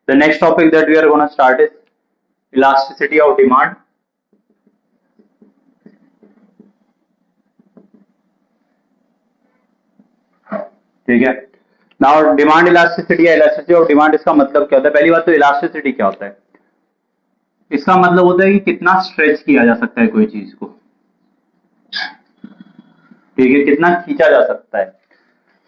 The next topic that we are going to start is elasticity of demand. ठीक है, now demand elasticity या elasticity of demand, इसका मतलब क्या होता है? पहली बात तो इलास्टिसिटी क्या होता है? इसका मतलब होता है कि कितना स्ट्रेच किया जा सकता है कोई चीज को, ठीक है, कितना खींचा जा सकता है।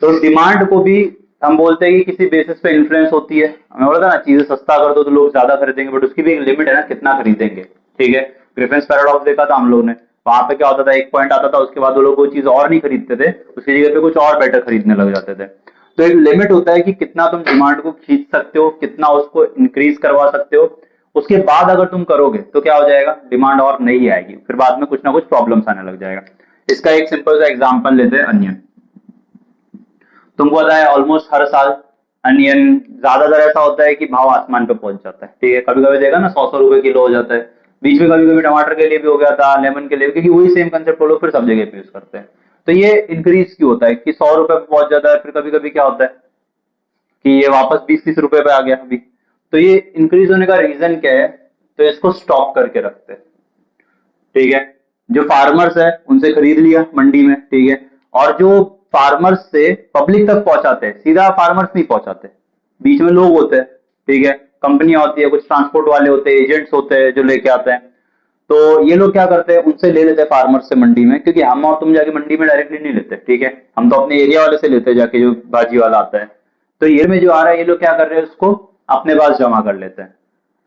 तो डिमांड को भी हम बोलते हैं कि किसी बेसिस पे इन्फ्लुएंस होती है। हमें बोला था ना, चीजें सस्ता कर दो तो लोग ज्यादा खरीदेंगे, बट उसकी भी एक लिमिट है ना, कितना खरीदेंगे। ठीक है, ग्रिफिन्स पैराडॉक्स देखा था हम लोग ने, वहां पे क्या होता था, एक पॉइंट आता था, उसके बाद वो लोग वो चीज और नहीं खरीदते थे, उसकी जगह पे कुछ और बेटर खरीदने लग जाते थे। तो एक लिमिट होता है कि कितना तुम डिमांड को खींच सकते हो, कितना उसको इंक्रीज करवा सकते हो। उसके बाद अगर तुम करोगे तो क्या हो जाएगा, डिमांड और नहीं आएगी, फिर बाद में कुछ ना कुछ प्रॉब्लम्स आने लग जाएगा। इसका एक सिंपल सा एग्जांपल लेते हैं, अनियन। तुमको पता है ऑलमोस्ट हर साल अनियन ज्यादातर ऐसा होता है कि भाव आसमान पे पहुंच जाता है। ठीक है, कभी कभी देखा ना 100 रुपए किलो हो जाता है, बीच में कभी कभी टमाटर के लिए भी हो गया था, लेमन के लिए, क्योंकि वही सेम कंसेप्ट लोग फिर सब जगह पे यूज करते हैं। तो ये इंक्रीज क्यों होता है कि 100 रुपए पे पहुंच जाता है, फिर कभी कभी क्या होता है कि ये वापस 20-30 रुपए पे आ गया अभी। तो ये इंक्रीज होने का रीजन क्या है? तो इसको स्टॉक करके रखते हैं। ठीक है, जो फार्मर्स है उनसे खरीद लिया मंडी में, ठीक है, और जो फार्मर्स से पब्लिक तक पहुंचाते हैं, सीधा फार्मर्स नहीं पहुंचाते, बीच में लोग होते हैं। ठीक है, कंपनियां होती है, कुछ ट्रांसपोर्ट वाले होते हैं, एजेंट्स होते हैं जो लेके आते हैं। तो ये लोग क्या करते हैं, उनसे ले लेते हैं फार्मर्स से मंडी में, क्योंकि हम और तुम जाके मंडी में डायरेक्टली नहीं लेते। ठीक है, हम तो अपने एरिया वाले से लेते हैं जाके, जो भाजी वाला आता है। तो ये में जो आ रहा है, ये लोग क्या कर रहे हैं, उसको अपने पास जमा कर लेते हैं।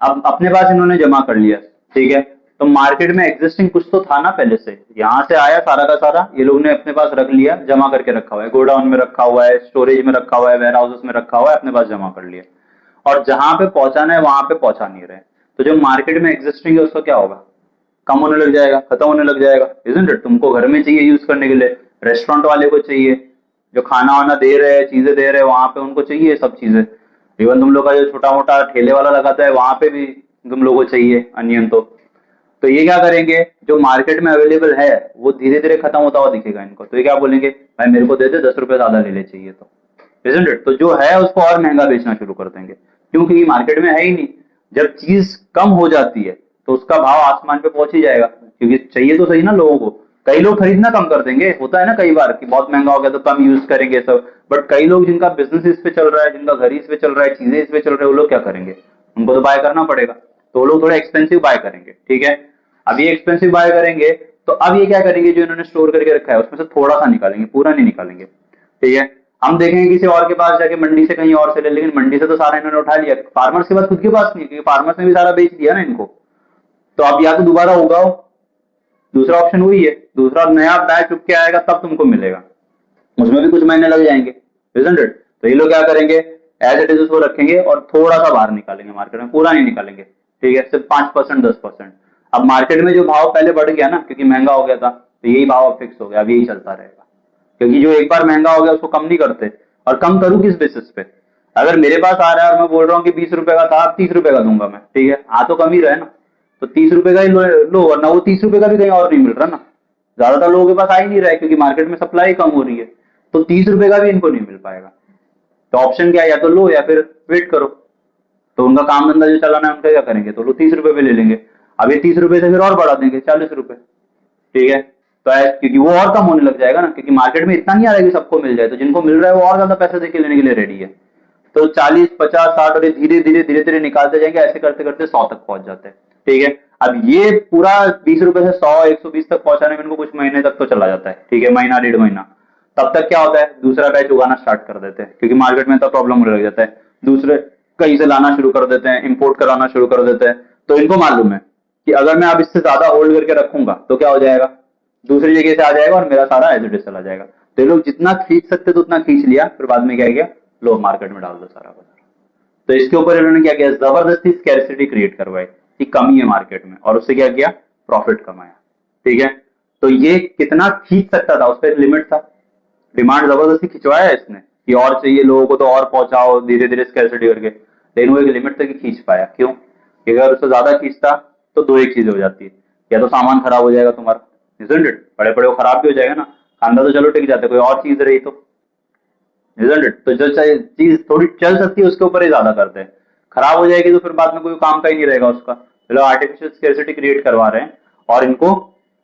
अब अपने पास इन्होंने जमा कर लिया, ठीक है, तो मार्केट में एग्जिस्टिंग कुछ तो था ना पहले से, यहाँ से आया सारा का सारा, ये लोग ने अपने पास रख लिया, जमा करके रखा हुआ है, गोडाउन में रखा हुआ है, स्टोरेज में रखा हुआ है, वेयर हाउसेस में रखा हुआ है, अपने पास जमा कर लिया, और जहां पे पहुंचाना है वहां पे पहुंचा नहीं रहे। तो जो मार्केट में एग्जिस्टिंग है उसका क्या होगा, कम होने लग जाएगा, खत्म होने लग जाएगा, इजंट इट? तुमको घर में चाहिए यूज करने के लिए, रेस्टोरेंट वाले को चाहिए, जो खाना वाना दे रहे हैं, चीजें दे रहे हैं, वहां पे उनको चाहिए सब चीजें। इवन तुम लोग का जो छोटा मोटा ठेले वाला लगाता है, वहां पे भी तुम लोगों को चाहिए अनियन। तो ये क्या करेंगे, जो मार्केट में अवेलेबल है वो धीरे धीरे खत्म होता हुआ दिखेगा इनको, तो ये क्या बोलेंगे, भाई मेरे को दे दे, 10 रुपए ज्यादा ले ले चाहिए तो, isn't it? तो जो है उसको और महंगा बेचना शुरू कर देंगे, क्योंकि मार्केट में है ही नहीं। जब चीज कम हो जाती है तो उसका भाव आसमान पे पहुंच ही जाएगा, क्योंकि चाहिए तो सही ना लोगों को। कई लोग खरीदना कम कर देंगे, होता है ना कई बार कि बहुत महंगा हो गया तो कम यूज करेंगे सब, बट कई लोग जिनका बिजनेस इस पे चल रहा है, जिनका घर इस पे चल रहा है, चीजें इस पे चल रहे हैं, वो लोग क्या करेंगे, उनको तो बाय करना पड़ेगा, तो वो लोग थोड़ा एक्सपेंसिव बाय करेंगे। ठीक है, अब ये एक्सपेंसिव बाय करेंगे, तो अब ये क्या करेंगे, जो इन्होंने स्टोर करके रखा है उसमें से थोड़ा सा निकालेंगे, पूरा नहीं निकालेंगे। ठीक है, हम देखेंगे किसी और के पास जाके, मंडी से कहीं और से ले, लेकिन मंडी से तो सारा इन्होंने उठा लिया, फार्मर्स के पास खुद के पास नहीं, क्योंकि फार्मर्स ने भी सारा बेच दिया ना इनको। तो अब या तो दोबारा उगाओ, दूसरा ऑप्शन वही है, दूसरा नया बैच उग के आएगा तब तुमको मिलेगा, उसमें भी कुछ महीने लग जाएंगे, isn't it? तो ये लोग क्या करेंगे, एज इट इज उसको रखेंगे और थोड़ा सा बाहर निकालेंगे मार्केट में, पूरा नहीं निकालेंगे। ठीक है, सिर्फ 5% 10%। अब मार्केट में जो भाव पहले बढ़ गया ना, क्योंकि महंगा हो गया था, तो यही भाव अब फिक्स हो गया, अब यही चलता रहेगा, क्योंकि जो एक बार महंगा हो गया उसको कम नहीं करते। और कम करूं किस बेसिस पे, अगर मेरे पास आ रहा है और मैं बोल रहा हूँ कि 20 रुपए का था, अब 30 रुपए का दूंगा मैं, ठीक है, आ तो कम ही रहे ना, तो 30 रुपए का ही लो, वरना वो 30 रुपए का भी कहीं और नहीं मिल रहा ना, ज्यादातर लोगों के पास आ ही नहीं रहा है, क्योंकि मार्केट में सप्लाई कम हो रही है, तो 30 रुपए का भी इनको नहीं मिल पाएगा। तो ऑप्शन क्या है, या तो लो या फिर वेट करो। तो उनका काम धंधा जो चलाना है उनका क्या करेंगे, तो लो 30 रुपए पे ले लेंगे। अब ये 30 रुपए से फिर और बढ़ा देंगे 40 रुपए। ठीक है, तो क्योंकि वो और कम होने लग जाएगा ना, क्योंकि मार्केट में इतना नहीं आ रहा है कि सबको मिल जाए, तो जिनको मिल रहा है वो और ज्यादा पैसे देके लेने के लिए रेडी है। तो 40 50 60 और धीरे धीरे धीरे धीरे निकालते जाएंगे, ऐसे करते करते 100 तक पहुंच जाते हैं। ठीक है, अब ये पूरा 20 रुपए से 100 120 तक पहुंचाने में इनको कुछ महीने तक तो चला जाता है। ठीक है, महीना 1.5 महीना, तब तक क्या होता है, दूसरा बैच उगाना स्टार्ट कर देते हैं, क्योंकि मार्केट में तो प्रॉब्लम होने लग जाता है, दूसरे कहीं से लाना शुरू कर देते हैं, इंपोर्ट कराना शुरू कर देते हैं। तो इनको मालूम है कि अगर मैं अब इससे ज्यादा होल्ड करके रखूंगा तो क्या हो जाएगा, दूसरी जगह से आ जाएगा और मेरा सारा एज इट इज चला जाएगा। तो ये लोग जितना खींच सकते तो उतना खींच लिया, फिर बाद में क्या किया, लो मार्केट में डाल दो सारा बाजार। तो इसके ऊपर इन्होंने क्या किया, जबरदस्ती स्कैरसिटी क्रिएट करवाई कि कमी है मार्केट में, और उससे क्या किया, प्रॉफिट कमाया। ठीक है, तो ये कितना खींच सकता था, उस पर लिमिट था, डिमांड जबरदस्ती खिंचवाया इसने कि और चाहिए लोगों को, तो और पहुंचाओ धीरे धीरे स्कैरसिटी करके, लेकिन वो एक लिमिट तक ही खींच पाया। क्यों, अगर उससे ज्यादा खींचता तो दो एक चीज हो जाती है, या तो सामान खराब हो जाएगा तुम्हारा, isn't it? पड़े पड़े वो खराब भी हो जाएगा ना, खांदा तो चलो टिक जाता है, कोई और चीज रही तो, isn't it? तो जो चीज थोड़ी चल सकती है उसके ऊपर ही ज्यादा करते हैं, खराब हो जाएगी तो फिर बाद में कोई काम का ही नहीं रहेगा उसका। चलो आर्टिफिशियल स्कैर्सिटी क्रिएट करवा रहे हैं और इनको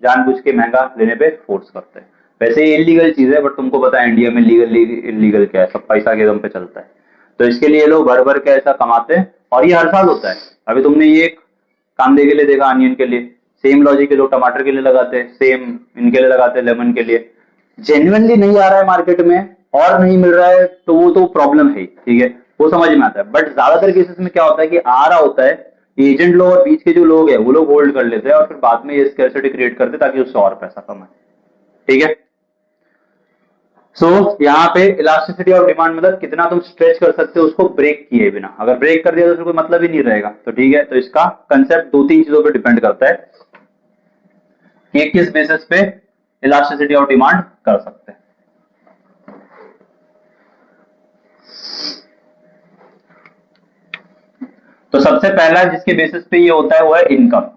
जानबूझ के महंगा लेने पे फोर्स करते हैं। वैसे ये इलीगल चीज है, बट तुमको पता है इंडिया में लीगल इलीगल क्या है, सब पैसा के दम पे चलता है। तो इसके लिए लोग भर भर के ऐसा कमाते हैं और ये हर साल होता है। अभी तुमने ये कांदे के लिए देखा, अनियन के लिए, सेम लॉजिक के लोग टमाटर के लिए लगाते हैं, सेम इनके लिए लगाते हैं, लेमन के लिए। जेन्युइनली नहीं आ रहा है मार्केट में और नहीं मिल रहा है तो वो तो प्रॉब्लम है, ठीक है, वो समझ में आता है। बट ज्यादातर केसेस में क्या होता है कि आ रहा होता है, एजेंट लोग और बीच के जो लोग हैं वो लोग होल्ड कर लेते हैं और फिर बाद में ये स्कैर्सिटी क्रिएट करते हैं ताकि उससे और पैसा कमाए, ठीक है। सो यहाँ पे इलास्टिसिटी ऑफ डिमांड मतलब कितना तुम स्ट्रेच कर सकते हो उसको ब्रेक किए बिना। अगर ब्रेक कर दिया तो फिर कोई मतलब ही नहीं रहेगा। तो ठीक है, तो इसका कंसेप्ट दो तीन चीजों पे डिपेंड करता है कि किस बेसिस पे इलास्टिसिटी ऑफ डिमांड कर सकते हैं। तो सबसे पहला जिसके बेसिस पे ये होता है वो है इनकम।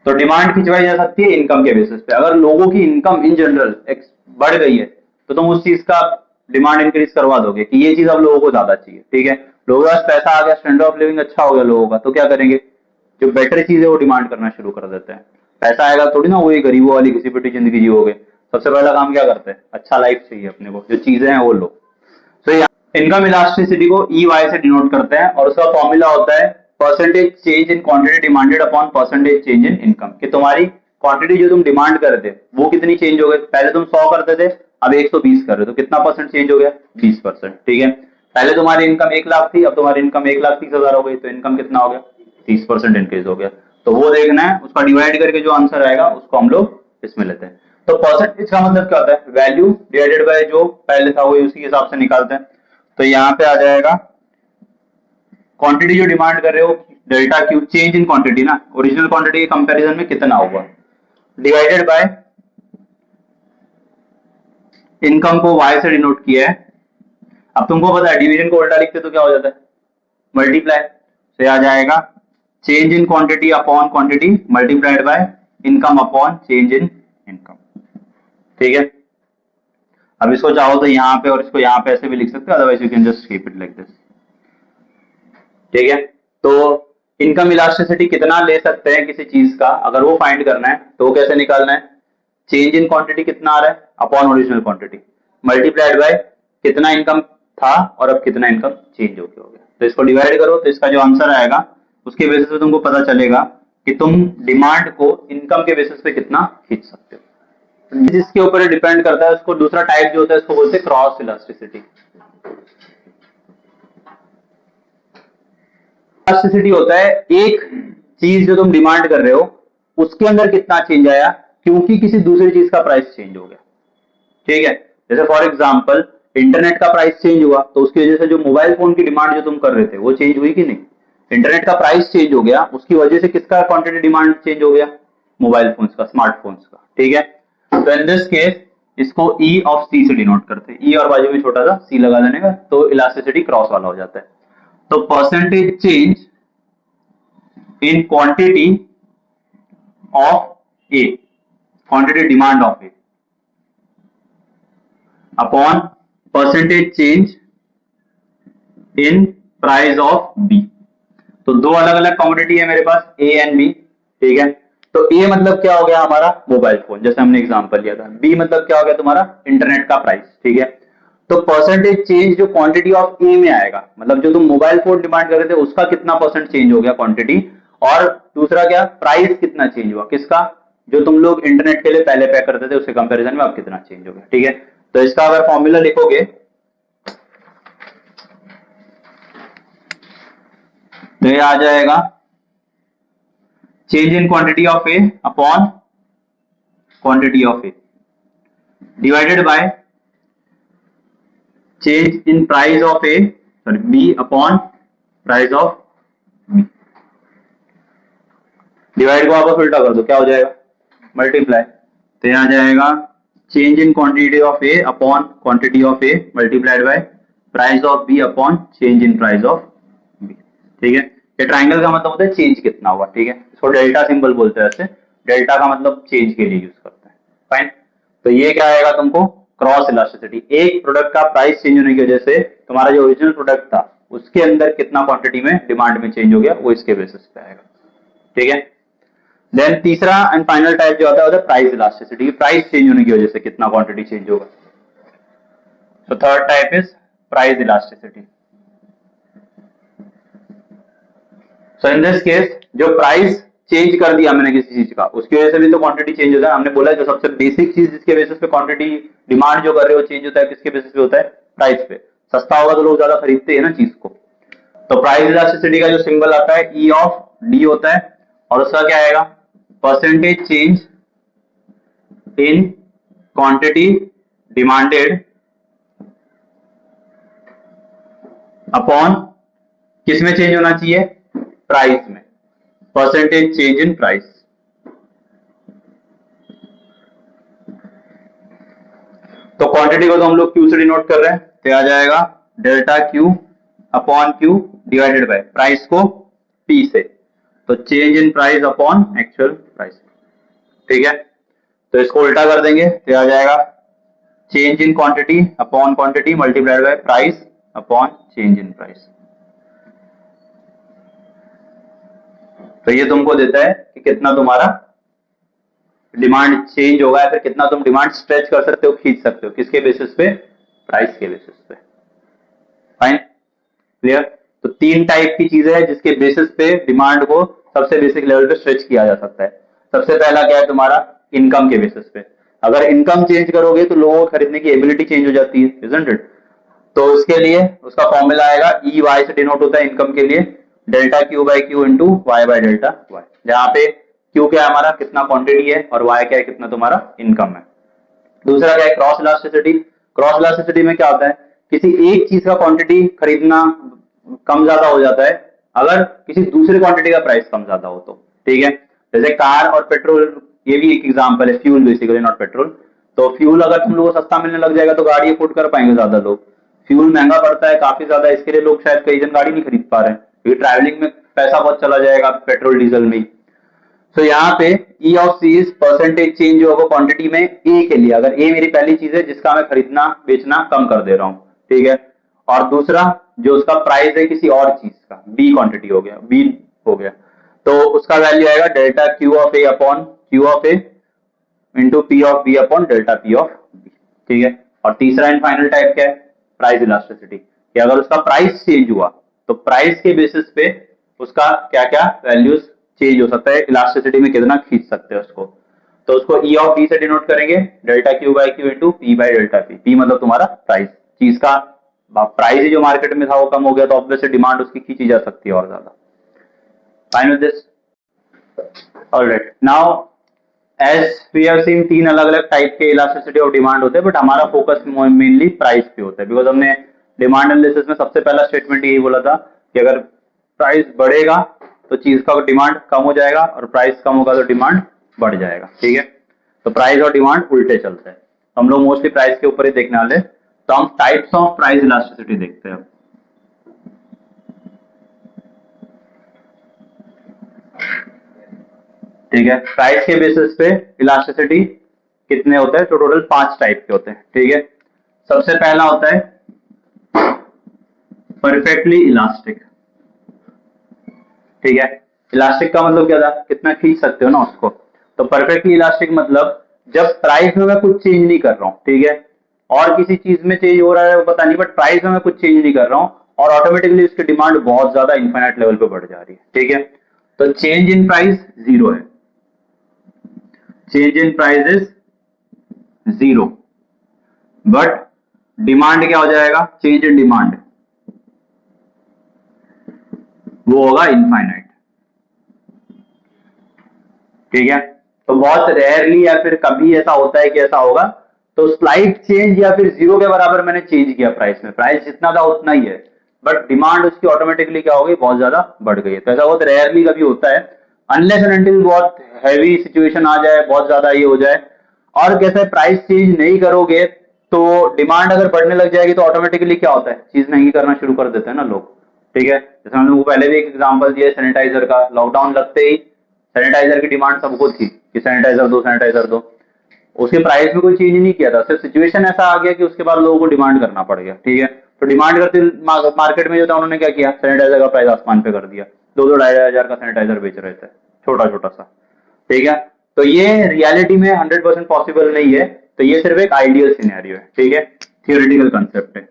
तो डिमांड खिंचवाई जा सकती है इनकम के बेसिस पे। अगर लोगों की इनकम इन जनरल बढ़ गई है तो तुम उस चीज का डिमांड इंक्रीज करवा दोगे कि ये चीज अब लोगों को ज्यादा चाहिए, ठीक है। लोगों के पास पैसा आ गया, स्टैंडर्ड ऑफ लिविंग अच्छा हो गया लोगों का, तो क्या करेंगे, जो बेटर चीज है वो डिमांड करना शुरू कर देते हैं। पैसा आएगा थोड़ी ना वही गरीबों वाली घिसी पिटी जिंदगी जियोगे। सबसे पहला काम क्या करते हैं, अच्छा लाइफ चाहिए अपने को, जो चीजें हैं वो लो। तो इनकम इलास्टिसिटी को EY से डिनोट करते हैं और उसका फॉर्मूला होता है percentage change in quantity demanded upon percentage change in income. कि तुम्हारी क्वांटिटी जो तुम डिमांड कर रहे थे वो कितनी चेंज हो गई। पहले तुम 100 करते थे, अब 120 कर रहे हो, तो कितना परसेंट चेंज हो गया, 20%, ठीक है। पहले तुम्हारी इनकम 1 लाख थी, अब तुम्हारी इनकम 1,30,000 हो गई, तो इनकम कितना हो गया, 30% इंक्रीज हो गया। तो वो देखना है, उसका डिवाइड करके जो आंसर आएगा उसको हम लोग इसमें लेते हैं। तो परसेंटेज का मतलब क्या होता है, वैल्यू डिवाइडेड बाय जो पहले था वही उसी हिसाब से निकालते हैं। तो यहाँ पे आ जाएगा क्वांटिटी जो डिमांड कर रहे हो delta Q, change in quantity ना, ओरिजिनल क्वांटिटी के कंपैरिजन में कितना हुआ, डिवाइडेड बाय इनकम को y से डिनोट किया है। अब तुमको पता है डिवीजन को उल्टा लिखते तो क्या हो जाता है, मल्टीप्लाई। तो आ जाएगा change in quantity upon quantity multiplied by income upon change in income, ठीक है। अब इसको चाहो तो यहाँ पे और इसको यहाँ पे ऐसे भी लिख सकते हो, otherwise you can just keep it like this, ठीक है। तो इनकम इलास्टिसिटी कितना ले सकते हैं किसी चीज का, अगर वो फाइंड करना है तो कैसे निकालना है, चेंज इन क्वांटिटी कितना आ रहा है upon original quantity multiplied by कितना इनकम था और अब कितना इनकम चेंज हो गया। तो इसको डिवाइड करो तो इसका जो आंसर आएगा उसके बेसिस पे तुमको पता चलेगा कि तुम डिमांड को इनकम के बेसिस पे कितना खींच सकते हो। जिसके ऊपर डिपेंड करता है उसको दूसरा टाइप जो होता है उसको बोलते हैं क्रॉस इलास्टिसिटी। इलास्टिसिटी होता है एक चीज जो तुम डिमांड कर रहे हो उसके अंदर कितना चेंज आया क्योंकि किसी दूसरी चीज का प्राइस चेंज हो गया, ठीक है। जैसे फॉर एग्जांपल इंटरनेट का प्राइस चेंज हुआ तो उसकी वजह से जो मोबाइल फोन की डिमांड जो तुम कर रहे थे वो चेंज हुई कि नहीं, इंटरनेट का प्राइस चेंज हो गया, उसकी वजह से किसका क्वांटिटी डिमांड चेंज हो गया, मोबाइल फोन्स का, स्मार्टफोन्स का, ठीक है। तो इन दिस केस इसको E ऑफ C से डिनोट करते हैं, E और बाजू में छोटा सा C लगा देने का, तो इलास्टिसिटी क्रॉस वाला हो जाता है। तो percentage change in quantity of A, quantity demand of A upon percentage change in price of B। तो दो अलग अलग कमोडिटी है मेरे पास A एंड B, ठीक है। तो A मतलब क्या हो गया हमारा मोबाइल फोन, जैसे हमने एग्जांपल लिया था। B मतलब क्या हो गया तुम्हारा इंटरनेट का प्राइस, ठीक है। तो परसेंटेज चेंज जो क्वांटिटी ऑफ A में आएगा, मतलब जो तुम मोबाइल फोन डिमांड कर रहे थे उसका कितना परसेंट चेंज हो गया क्वांटिटी, और दूसरा क्या प्राइस कितना चेंज हुआ किसका, जो तुम लोग इंटरनेट के लिए पहले पे करते थे उसके कंपेरिजन में अब कितना चेंज हो गया, ठीक है। तो इसका अगर फॉर्मूला लिखोगे तो ये आ जाएगा change in quantity of A upon quantity of A divided by change in price of A sorry B upon price of B। Divide को वापस उल्टा कर दो, क्या हो जाएगा मल्टीप्लाई। तो यहां आ जाएगा change in quantity of A upon quantity of A multiplied by price of B upon change in price of B, ठीक है। ये ट्राइंगल का मतलब होता है चेंज कितना हुआ, ठीक है। इसको डेल्टा सिंबल बोलते हैं, ऐसे डेल्टा का मतलब चेंज के लिए यूज करते हैं, फाइन। तो ये क्या आएगा तुमको क्रॉस इलास्टिसिटी, एक प्रोडक्ट का प्राइस चेंज होने की वजह से तुम्हारा जो ओरिजिनल प्रोडक्ट था उसके अंदर कितना क्वांटिटी में डिमांड में चेंज हो गया, वो इसके बेसिस पे आएगा। ठीक है। देन तीसरा एंड फाइनल टाइप जो होता है प्राइस इलास्टिसिटी, प्राइस चेंज होने की वजह से कितना क्वांटिटी चेंज होगा। So third type is price elasticity. So in this case जो प्राइस चेंज कर दिया मैंने किसी चीज का, उसकी वजह से भी तो क्वांटिटी चेंज होता है। हमने बोला जो सबसे बेसिक चीज जिसके बेसिस पे क्वांटिटी डिमांड जो कर रहे हो चेंज होता है, किसके बेसिस पे होता है, प्राइस पे। सस्ता होगा तो लोग ज्यादा खरीदते हैं ना चीज को। तो प्राइस इलास्टिसिटी का जो सिंबल आता है ई ऑफ डी होता है, और उसका क्या आएगा, percentage change in quantity demanded upon किस में चेंज होना चाहिए, प्राइस में, परसेंटेज चेंज इन प्राइस। तो क्वांटिटी को तो हम लोग क्यू से डिनोट कर रहे हैं, तो आ जाएगा delta Q upon Q divided by price को पी से, तो change in price upon actual price. ठीक है, तो इसको उल्टा कर देंगे तो आ जाएगा change in quantity upon quantity multiplied by price upon change in price. तो ये तुमको देता है कि कितना तुम्हारा डिमांड चेंज होगा, या फिर कितना तुम डिमांड स्ट्रेच कर सकते हो, खींच सकते हो, किसके बेसिस पे, प्राइस के बेसिस पे। Fine, clear. तो तीन टाइप की चीजें हैं जिसके बेसिस पे डिमांड को सबसे बेसिक लेवल पे स्ट्रेच किया जा सकता है। सबसे पहला क्या है तुम्हारा, इनकम के बेसिस पे। अगर इनकम चेंज करोगे तो लोगों को खरीदने की एबिलिटी चेंज हो जाती है, इजंट इट। तो उसके लिए उसका फॉर्मूला आएगा, ई वाई से डिनोट होता है इनकम के लिए, delta Q by Q into Y by delta Y, जहां पे क्यू क्या है हमारा, कितना क्वांटिटी है, और वाई क्या है, कितना तुम्हारा इनकम है। दूसरा क्या है, क्रॉस इलास्टिसिटी। क्रॉस इलास्टिसिटी में क्या होता है, किसी एक चीज का क्वांटिटी खरीदना कम ज्यादा हो जाता है अगर किसी दूसरे क्वांटिटी का प्राइस कम ज्यादा हो तो। ठीक है, जैसे कार और पेट्रोल, ये भी एक एग्जांपल है, फ्यूल बेसिकली नॉट पेट्रोल। तो फ्यूल अगर तुम लोगों को सस्ता मिलने लग जाएगा तो गाड़ी अफोर्ड कर पाएंगे ज्यादा लोग। फ्यूल महंगा पड़ता है काफी ज्यादा, इसके लिए लोग शायद कई जन गाड़ी नहीं खरीद पा रहे हैं, क्योंकि ट्रैवलिंग में पैसा बहुत चला जाएगा पेट्रोल डीजल में। तो यहाँ पे E of C is percentage change जो होगा क्वांटिटी में ए के लिए, अगर ए मेरी पहली चीज है जिसका मैं खरीदना बेचना कम कर दे रहा हूँ। ठीक है, और दूसरा जो उसका प्राइस है किसी और चीज का, बी क्वांटिटी हो गया, बी हो गया, तो उसका वैल्यू आएगा delta Q of A upon Q of A into P of B upon delta P of B. ठीक है, और तीसरा एंड फाइनल टाइप क्या है, प्राइस इलास्टिसिटी, कि अगर उसका प्राइस चेंज हुआ तो प्राइस के बेसिस पे उसका क्या क्या वैल्यूज चेंज हो सकता है, इलास्टिसिटी में कितना खींच सकते हैं उसको। तो उसको ई ऑफ डी से डिनोट करेंगे, delta Q by Q into P by delta P. P मतलब तुम्हारा प्राइस, चीज का प्राइस ही जो मार्केट में था वो कम हो गया तो ऑब्वियसली डिमांड उसकी खींची जा सकती है और ज्यादा। Fine with this, all right. Now as we have seen, तीन अलग अलग टाइप के इलास्टिसिटी ऑफ डिमांड होते हैं, बट हमारा फोकस मेनली प्राइस पे होता है, बिकॉज हमने डिमांड एनालिसिस में सबसे पहला स्टेटमेंट यही बोला था कि अगर प्राइस बढ़ेगा तो चीज का डिमांड कम हो जाएगा, और प्राइस कम होगा तो डिमांड बढ़ जाएगा। ठीक है, तो प्राइस और डिमांड उल्टे चलते हैं। हम लोग मोस्टली प्राइस के ऊपर ही देखने वाले, तो हम टाइप्स ऑफ प्राइस इलास्टिसिटी देखते हैं। ठीक है, प्राइस के बेसिस पे इलास्टिसिटी कितने होते हैं, तो टोटल 5 टाइप के होते हैं। ठीक है, सबसे पहला होता है परफेक्टली इलास्टिक। ठीक है, इलास्टिक का मतलब क्या था, कितना खींच सकते हो ना उसको। तो परफेक्टली इलास्टिक मतलब जब प्राइस में मैं कुछ चेंज नहीं कर रहा हूँ, ठीक है, और किसी चीज में चेंज हो रहा है वो पता नहीं, बट प्राइस में मैं कुछ चेंज नहीं कर रहा हूँ और ऑटोमेटिकली उसकी डिमांड बहुत ज्यादा इनफाइनाइट लेवल पे बढ़ जा रही है। ठीक है, तो चेंज इन प्राइस जीरो है, change in price is zero, but demand क्या हो जाएगा, चेंज इन डिमांड वो होगा इनफाइनाइट। ठीक है, तो बहुत रेयरली या फिर कभी ऐसा होता है कि ऐसा होगा, तो स्लाइट चेंज या फिर जीरो के बराबर मैंने चेंज किया प्राइस में, प्राइस जितना था उतना ही है, बट डिमांड उसकी ऑटोमेटिकली क्या हो गई, बहुत ज्यादा बढ़ गई है। तो ऐसा बहुत रेयरली कभी होता है, अनलेस एंड अनटिल बहुत हैवी सिचुएशन आ जाए, बहुत ज्यादा ये हो जाए। और कैसे प्राइस चेंज नहीं करोगे तो डिमांड अगर बढ़ने लग जाएगी तो ऑटोमेटिकली क्या होता है, चीज महंगी करना शुरू कर देते हैं ना लोग। ठीक है, जैसे हमने पहले भी एक एग्जांपल दिया सैनिटाइजर का, लॉकडाउन लगते ही सैनिटाइजर की डिमांड सबको थी कि सैनिटाइजर दो सैनिटाइजर दो, उसके प्राइस में कोई चेंज नहीं किया था, सिर्फ सिचुएशन ऐसा आ गया कि उसके बाद लोगों को डिमांड करना पड़ गया, ठीक है। तो डिमांड करते मार्केट में जो था उन्होंने क्या किया, सैनिटाइजर का प्राइस आसमान पे कर दिया, 2-2 ढाई हजार का सैनिटाइजर बेच रहे थे, छोटा छोटा सा, ठीक है। तो ये रियलिटी में 100% पॉसिबल नहीं है, तो ये सिर्फ एक आइडियल सिनेरियो है, ठीक है, थियोरेटिकल कंसेप्ट है।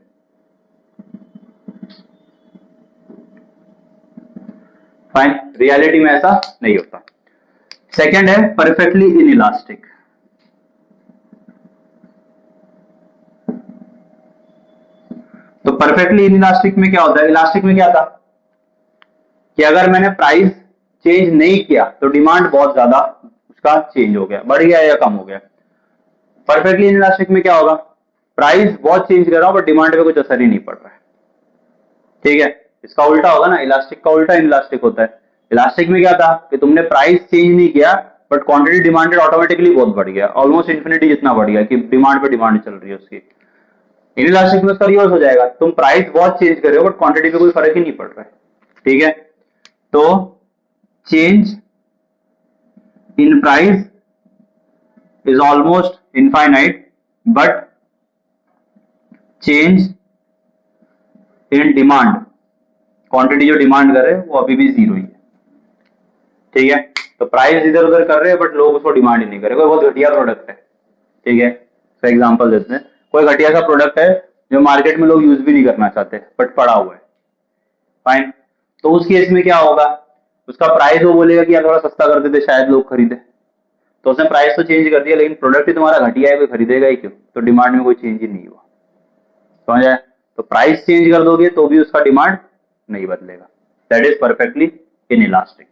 फाइन, रियलिटी में ऐसा नहीं होता। सेकंड है परफेक्टली इनइलास्टिक। तो परफेक्टली इनइलास्टिक में क्या होता है, इलास्टिक में क्या था कि अगर मैंने प्राइस चेंज नहीं किया तो डिमांड बहुत ज्यादा उसका चेंज हो गया, बढ़ गया या कम हो गया। परफेक्टली इनइलास्टिक में क्या होगा, प्राइस बहुत चेंज कर रहा हूं बट डिमांड पे कुछ असर ही नहीं पड़ रहा है, ठीक है। इसका उल्टा होगा ना, इलास्टिक का उल्टा इनइलास्टिक होता है। इलास्टिक में क्या था कि तुमने प्राइस चेंज नहीं किया बट क्वांटिटी डिमांडेड ऑटोमेटिकली बहुत बढ़ गया, ऑलमोस्ट इन्फिनिटी जितना बढ़ गया कि डिमांड पे डिमांड चल रही है उसकी। इनइलास्टिक में उसका रिवर्स हो जाएगा, तुम प्राइस बहुत चेंज कर रहे हो बट क्वांटिटी पे कोई फर्क ही नहीं पड़ रहा है, ठीक है। तो change in price is almost infinite but change in demand, quantity जो डिमांड कर रहे हैं वो अभी भी जीरो ही है, ठीक है। तो प्राइस इधर उधर कर रहे हैं बट लोग उसको डिमांड ही नहीं कर रहे। कोई बहुत घटिया प्रोडक्ट है, ठीक है, फॉर एग्जांपल देते हैं, कोई घटिया सा प्रोडक्ट है जो मार्केट में लोग यूज भी नहीं करना चाहते बट पड़ा हुआ है, फाइन। तो उस केस में क्या होगा, उसका प्राइस वो बोलेगा कि यार थोड़ा सस्ता कर देते शायद लोग खरीदे, तो उसने प्राइस तो चेंज कर दिया लेकिन प्रोडक्ट ही तुम्हारा घटिया है, कोई खरीदेगा ही क्यों, तो डिमांड में कोई चेंज ही नहीं हुआ, समझ आया। तो प्राइस चेंज कर दोगे तो भी उसका डिमांड नहीं बदलेगा, that is perfectly inelastic.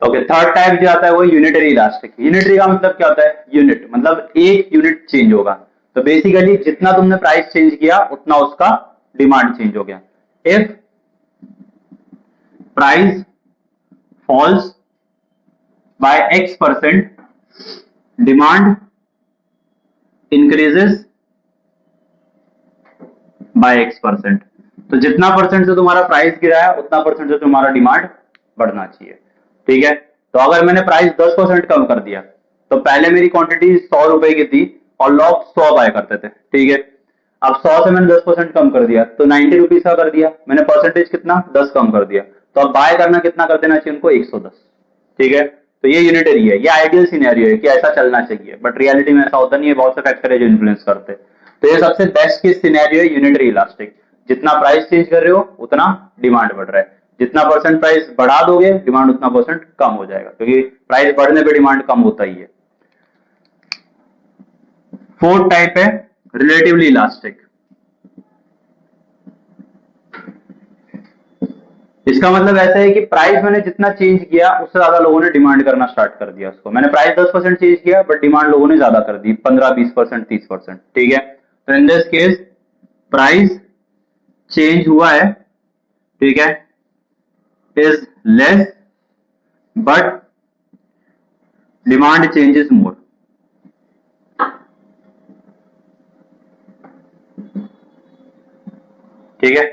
Okay, third type जो आता है वो यूनिटरी इलास्टिक। यूनिटरी का मतलब क्या होता है, यूनिट मतलब एक यूनिट चेंज होगा, तो बेसिकली जितना तुमने प्राइस चेंज किया उतना उसका डिमांड चेंज हो गया। If price falls by X%, demand increases by X%। तो जितना परसेंट से तुम्हारा प्राइस गिरा है उतना परसेंट से तुम्हारा डिमांड बढ़ना चाहिए, ठीक है। तो अगर मैंने प्राइस 10% कम कर दिया तो पहले मेरी क्वांटिटी 100 रुपए की थी और लोग 100 बाय करते थे, ठीक है। अब 100 से मैंने 10% कम कर दिया तो 90 रुपीज का कर दिया मैंने, परसेंटेज कितना 10 कम कर दिया, तो अब बाय करना कितना कर देना चाहिए उनको 110, ठीक है। तो ये यूनिटरी है, ये आइडियल सिनेरियो है कि ऐसा चलना चाहिए, बट रियलिटी में ऐसा होता नहीं है, बहुत से फैक्टर है जो इन्फ्लुएंस करते हैं। तो ये सबसे बेस्ट केस सिनेरियो है यूनिटरी इलास्टिक, जितना प्राइस चेंज कर रहे हो उतना डिमांड बढ़ रहा है, जितना परसेंट प्राइस बढ़ा दोगे डिमांड उतना परसेंट कम हो जाएगा, क्योंकि प्राइस बढ़ने पे डिमांड कम होता ही है। फोर्थ टाइप है रिलेटिवली इलास्टिक। इसका मतलब ऐसा है कि प्राइस मैंने जितना चेंज किया उससे ज्यादा लोगों ने डिमांड करना स्टार्ट कर दिया उसको। मैंने प्राइस 10% चेंज किया बट डिमांड लोगों ने ज्यादा कर दी, 15-20%, 30%, ठीक है। तो in this case price change हुआ है, ठीक है, is less but demand changes more, ठीक है,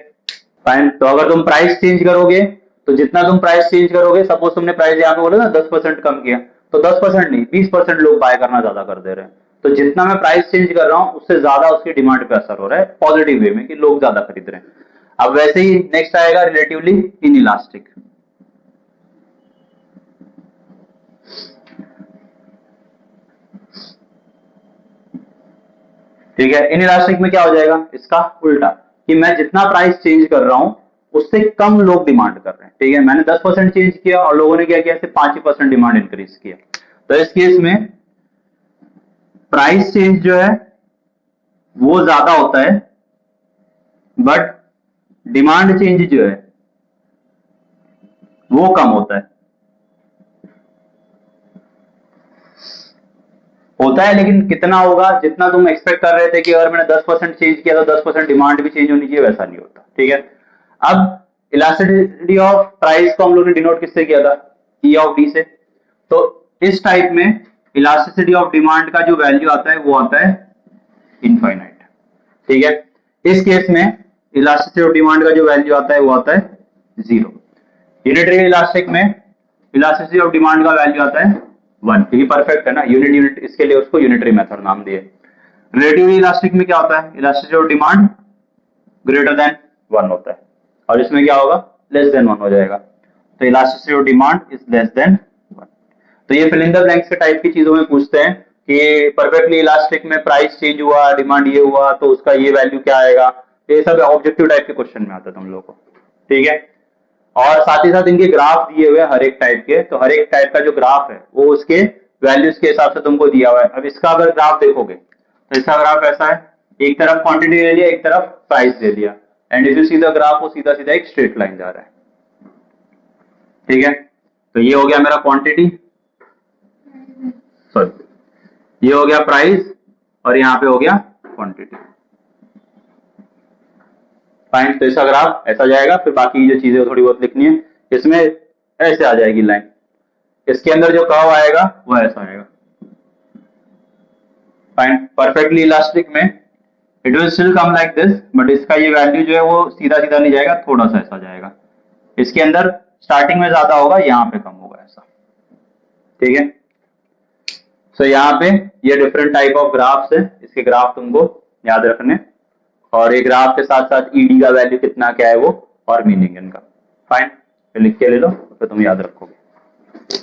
फाइन। तो अगर तुम प्राइस चेंज करोगे तो जितना तुम प्राइस चेंज करोगे, सपोज तुमने प्राइस यहाँ पे बोला ना 10% कम किया, तो 10% नहीं 20% लोग बाय करना ज्यादा कर दे रहे हैं। तो जितना मैं प्राइस चेंज कर रहा हूं उससे ज्यादा उसकी डिमांड पे असर हो रहा है पॉजिटिव वे में कि लोग ज्यादा खरीद रहे हैं। अब वैसे ही नेक्स्ट आएगा रिलेटिवली इनइलास्टिक। ठीक है, इनइलास्टिक में क्या हो जाएगा, इसका उल्टा, कि मैं जितना प्राइस चेंज कर रहा हूं उससे कम लोग डिमांड कर रहे हैं, ठीक है। मैंने 10% चेंज किया और लोगों ने क्या किया, सिर्फ 5% डिमांड इंक्रीज किया। तो इस केस में प्राइस चेंज जो है वो ज्यादा होता है बट डिमांड चेंज जो है वो कम होता है, लेकिन कितना होगा, जितना तुम एक्सपेक्ट कर रहे थे कि अगर मैंने 10% चेंज किया तो 10% डिमांड भी चेंज होनी चाहिए, वैसा नहीं होता, ठीक है। अब इलास्टिसिटी ऑफ प्राइस को हम लोग ने डिनोट किससे किया था, ई ऑफ डी से। तो इस टाइप में इलास्टिसिटी ऑफ डिमांड का जो वैल्यू आता है वो आता है इनफाइनाइट, ठीक है। इस केस में इलास्टिसिटी ऑफ डिमांड का जो वैल्यू आता है वो आता है 0। यूनिटरी इलास्टिक में इलास्टिसिटी ऑफ डिमांड का वैल्यू आता है 1, क्योंकि परफेक्ट है ना, यूनिट, इसके लिए उसको यूनिटरी मेथड नाम दिए। रिलेटिवली इलास्टिक में क्या होता है, elasticity of demand greater than 1 होता है, और इसमें क्या होगा, लेस देन 1 हो जाएगा। तो elasticity of demand is less than 1। तो ये फिल इन द ब्लैंक्स के टाइप की चीजों में पूछते हैं कि परफेक्टली इलास्टिक में प्राइस चेंज हुआ, डिमांड ये हुआ, तो उसका ये वैल्यू क्या आएगा। ये सब ऑब्जेक्टिव टाइप के क्वेश्चन में आता है तुम लोग को, ठीक है। और साथ ही साथ इनके ग्राफ दिए हुए हर एक टाइप के, तो हर एक टाइप का जो ग्राफ है वो उसके वैल्यूज के हिसाब से तुमको दिया हुआ है। अब इसका अगर ग्राफ देखोगे तो इसका ग्राफ ऐसा है, एक तरफ क्वांटिटी ले लिया, एक तरफ प्राइस ले लिया, and if you see the graph वो सीधा सीधा एक स्ट्रेट लाइन जा रहा है, ठीक है। तो ये हो गया मेरा क्वांटिटी, सॉरी ये हो गया प्राइस, और यहां पे हो गया क्वांटिटी, फाइन। तो इसका ग्राफ ऐसा जाएगा। फिर बाकी जो चीजें थोड़ी बहुत लिखनी है, इसमें ऐसे आ जाएगी लाइन, इसके अंदर जो कर्व आएगा वो ऐसा आएगा, फाइन। परफेक्टली इलास्टिक में it will still come like this, but इसका ये वैल्यू जो है वो सीधा सीधा नहीं जाएगा, थोड़ा सा ऐसा जाएगा। इसके अंदर स्टार्टिंग में ज्यादा होगा, यहाँ पे कम होगा, ऐसा, ठीक है। सो यहाँ पे ये डिफरेंट टाइप ऑफ ग्राफ्स है, इसके ग्राफ तुमको याद रखने, और ये ग्राफ के साथ साथ ईडी का वैल्यू कितना क्या है वो, और मीनिंग इनका, फाइन। लिख के ले लो, फिर तुम याद रखोगे।